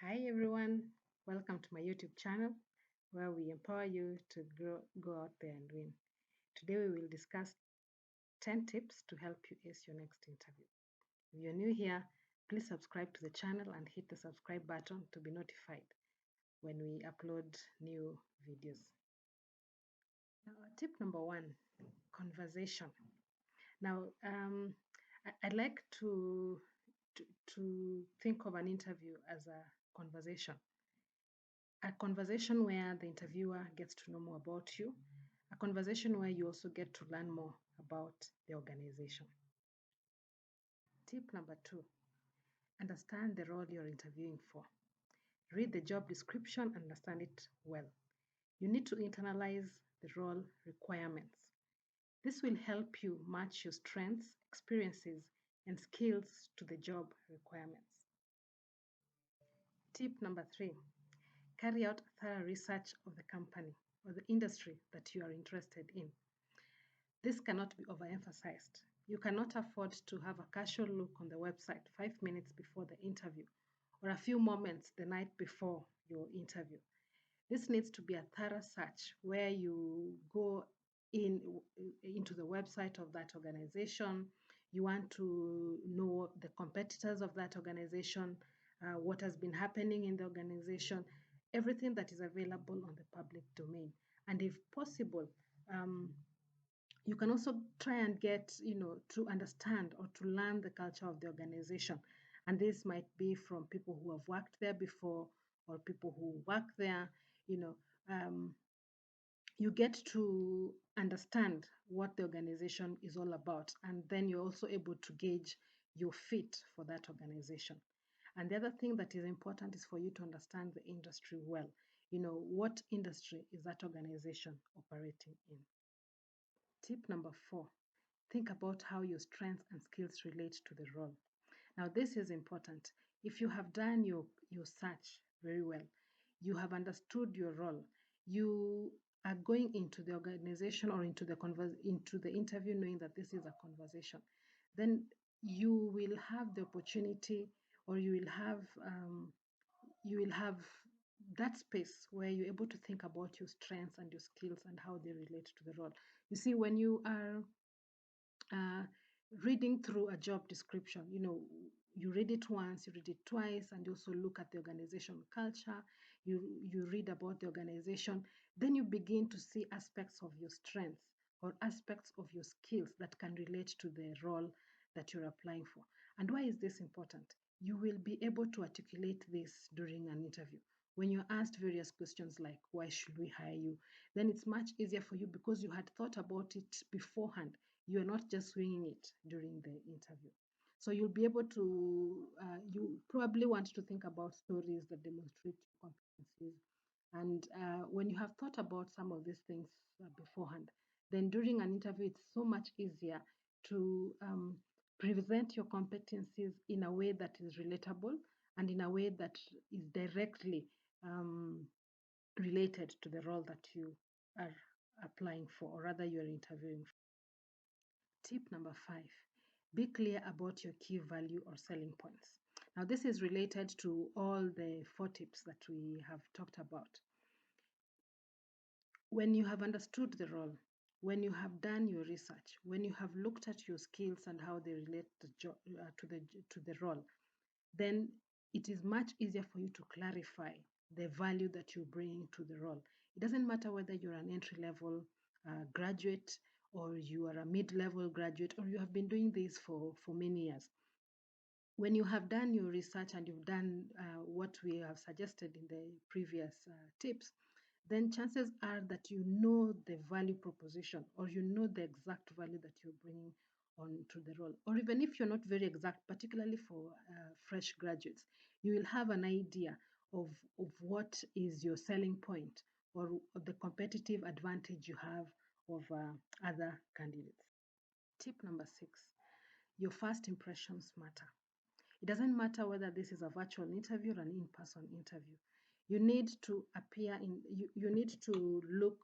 Hi everyone, welcome to my YouTube channel where we empower you to go out there and win. Today we will discuss 10 tips to help you ace your next interview. If you're new here, please subscribe to the channel and hit the subscribe button to be notified when we upload new videos. Tip number one, conversation. Now, I'd like to think of an interview as a conversation. A conversation where the interviewer gets to know more about you, a conversation where you also get to learn more about the organization. Tip number two, understand the role you're interviewing for. Read the job description, understand it well. You need to internalize the role requirements. This will help you match your strengths, experiences, and skills to the job requirements. Tip number three, carry out thorough research of the company or the industry that you are interested in. This cannot be overemphasized. You cannot afford to have a casual look on the website 5 minutes before the interview or a few moments the night before your interview. This needs to be a thorough search where you go into the website of that organization. You want to know the competitors of that organization, what has been happening in the organization, everything that is available on the public domain. And if possible, you can also try and get, to understand or to learn the culture of the organization. And this might be from people who have worked there before or people who work there, you know. You get to understand what the organization is all about, and then you're also able to gauge your fit for that organization. And the other thing that is important is for you to understand the industry well. What industry is that organization operating in? Tip number four, think about how your strengths and skills relate to the role. Now, this is important. If you have done your search very well, you have understood your role, you are going into the organization or into the interview knowing that this is a conversation, then you will have the opportunity, or you will have that space where you're able to think about your strengths and your skills and how they relate to the role. You see, when you are uh, reading through a job description, you read it once, you read it twice, and you also look at the organization culture, you read about the organization, then you begin to see aspects of your strengths or aspects of your skills that can relate to the role that you're applying for. And why is this important? You will be able to articulate this during an interview. When you're asked various questions like, why should we hire you? Then it's much easier for you because you had thought about it beforehand. You are not just winging it during the interview. So you'll be able to, you probably want to think about stories that demonstrate competencies. And when you have thought about some of these things beforehand, then during an interview, it's so much easier to present your competencies in a way that is relatable and in a way that is directly um, related to the role that you are applying for, or rather you're interviewing for. Tip number five, be clear about your key value or selling points. Now, this is related to all the four tips that we have talked about. When you have understood the role, when you have done your research, when you have looked at your skills and how they relate to the role, then it is much easier for you to clarify the value that you bring to the role. It doesn't matter whether you're an entry level graduate, or you are a mid-level graduate, or you have been doing this for many years. When you have done your research and you've done what we have suggested in the previous tips, then chances are that you know the value proposition, or you know the exact value that you're bringing onto the role. Or even if you're not very exact, particularly for fresh graduates, you will have an idea of what is your selling point, or the competitive advantage you have over other candidates. Tip number six, your first impressions matter. It doesn't matter whether this is a virtual interview or an in-person interview. You need to you need to look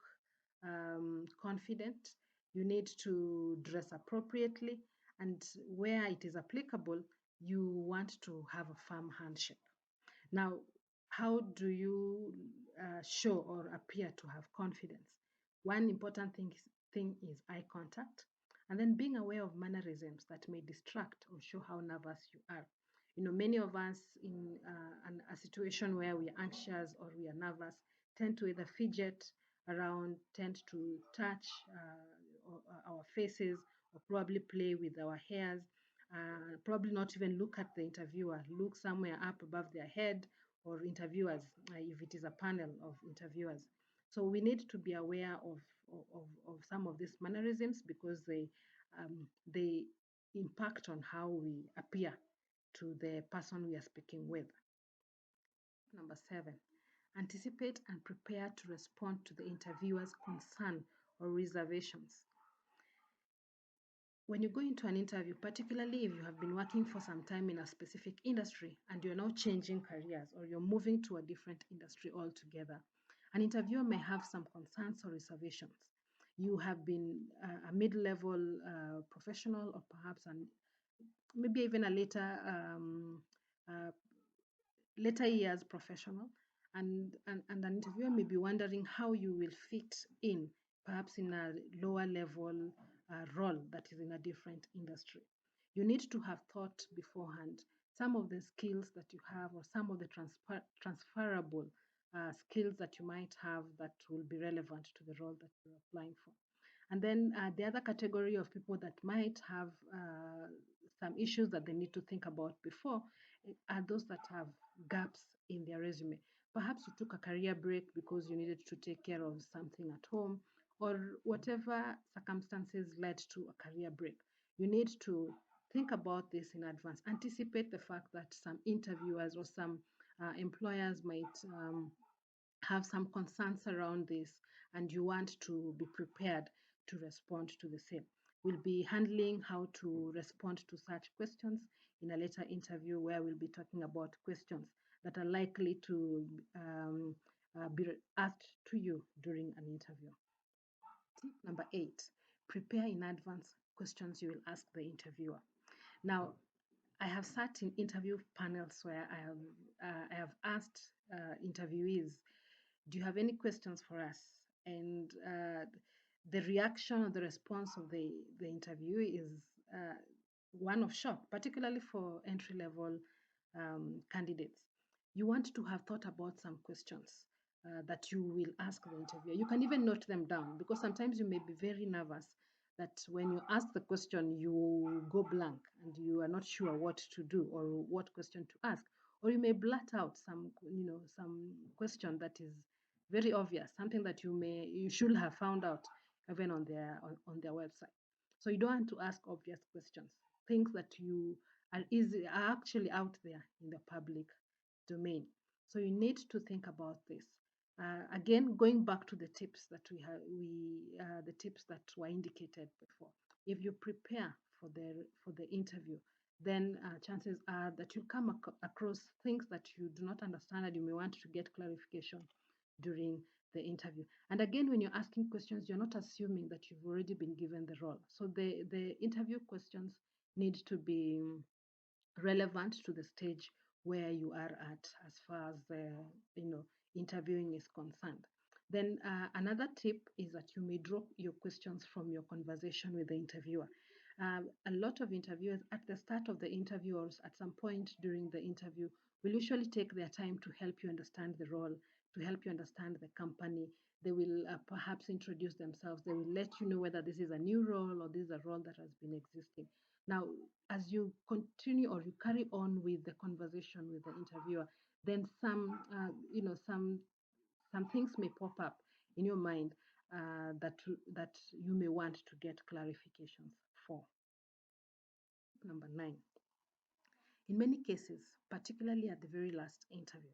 confident. You need to dress appropriately. And where it is applicable, you want to have a firm handshake. Now, How do you show or appear to have confidence? One important thing is eye contact, and then being aware of mannerisms that may distract or show how nervous you are. Many of us in a situation where we are anxious or we are nervous tend to either fidget around, tend to touch our faces, or probably play with our hairs, probably not even look at the interviewer, look somewhere up above their head, or interviewers, if it is a panel of interviewers. So we need to be aware of some of these mannerisms because they impact on how we appear to the person we are speaking with. Number 7, anticipate and prepare to respond to the interviewer's concern or reservations. When you go into an interview, particularly if you have been working for some time in a specific industry and you're now changing careers or you're moving to a different industry altogether, an interviewer may have some concerns or reservations. You have been a mid-level professional, or perhaps maybe even a uh, later years professional, and an interviewer may be wondering how you will fit in, perhaps in a lower level role that is in a different industry. You need to have thought beforehand some of the skills that you have, or some of the transferable skills that you might have that will be relevant to the role that you're applying for. And then the other category of people that might have some issues that they need to think about before are those that have gaps in their resume. Perhaps you took a career break because you needed to take care of something at home, or whatever circumstances led to a career break. You need to think about this in advance. Anticipate the fact that some interviewers or some employers might have some concerns around this, and you want to be prepared to respond to the same. We'll be handling how to respond to such questions in a later interview, where we'll be talking about questions that are likely to be asked to you during an interview. Tip number 8, prepare in advance questions you will ask the interviewer. Now, I have sat in interview panels where I have asked interviewees, do you have any questions for us? And the reaction or the response of the interviewee is one of shock, particularly for entry level candidates. You want to have thought about some questions that you will ask the interviewer. You can even note them down, because sometimes you may be very nervous that when you ask the question, you go blank and you are not sure what to do or what question to ask. Or you may blurt out some question that is very obvious, something that you should have found out even on their website. So you don't want to ask obvious questions, things that are actually out there in the public domain. So you need to think about this. Again, going back to the tips that the tips that were indicated before. If you prepare for the interview, then chances are that you'll come across things that you do not understand, and you may want to get clarification during the interview. And again, when you're asking questions, you're not assuming that you've already been given the role. So the interview questions need to be relevant to the stage where you are at, as far as the interviewing is concerned. Then another tip is that you may drop your questions from your conversation with the interviewer. A lot of interviewers at the start of the interview, or at some point during the interview, will usually take their time to help you understand the role, to help you understand the company. They will perhaps introduce themselves. They will let you know whether this is a new role or this is a role that has been existing. Now, as you continue or you carry on with the conversation with the interviewer, then some things may pop up in your mind that you may want to get clarifications for. Number 9. In many cases, particularly at the very last interview,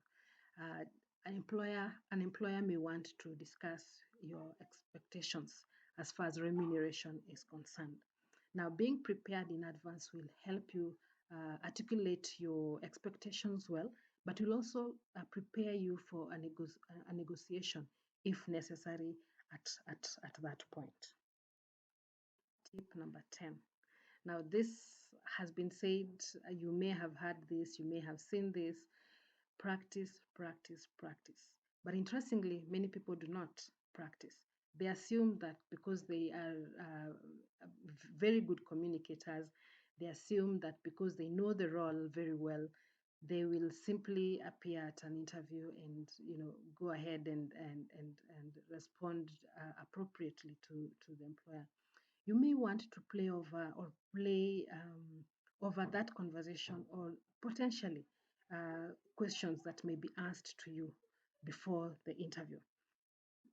uh, an employer may want to discuss your expectations as far as remuneration is concerned. Now, being prepared in advance will help you articulate your expectations well, but will also prepare you for a negotiation if necessary at that point. Tip number 10. Now, this has been said, you may have heard this, you may have seen this, practice, practice, practice. But interestingly, many people do not practice. They assume that because they are very good communicators, they assume that because they know the role very well, they will simply appear at an interview and go ahead and respond appropriately to the employer. You may want to play over that conversation, or potentially questions that may be asked to you before the interview.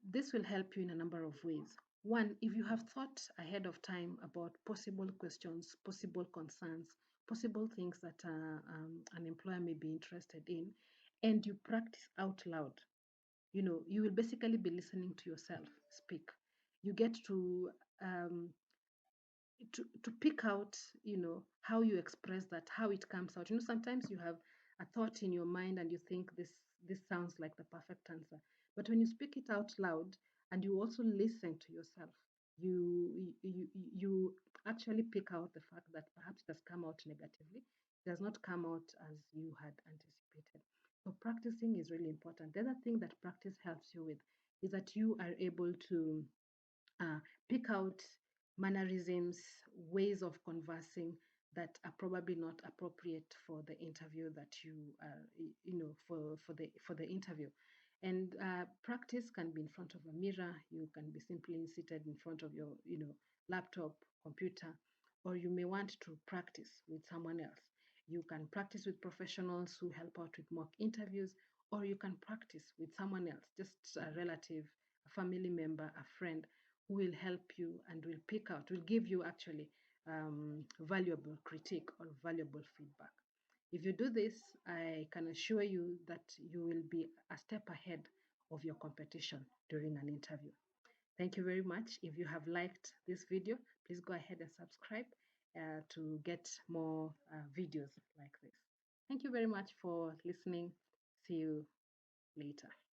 This will help you in a number of ways. One, if you have thought ahead of time about possible questions, possible concerns, possible things that an employer may be interested in, and you practice out loud, you will basically be listening to yourself speak. You get to pick out, how you express that, how it comes out. Sometimes you have a thought in your mind and you think this sounds like the perfect answer. But when you speak it out loud and you also listen to yourself, you actually pick out the fact that perhaps it has come out negatively. It does not come out as you had anticipated. So practicing is really important. The other thing that practice helps you with is that you are able to uh, pick out mannerisms, ways of conversing that are probably not appropriate for the interview that you are, for the interview. And practice can be in front of a mirror. You can be simply seated in front of your, laptop, computer, or you may want to practice with someone else. You can practice with professionals who help out with mock interviews, or you can practice with someone else, just a relative, a family member, a friend, who will help you and will pick out, will give you actually valuable critique or valuable feedback. If you do this, I can assure you that you will be a step ahead of your competition during an interview. Thank you very much. If you have liked this video, please go ahead and subscribe to get more videos like this. Thank you very much for listening. See you later.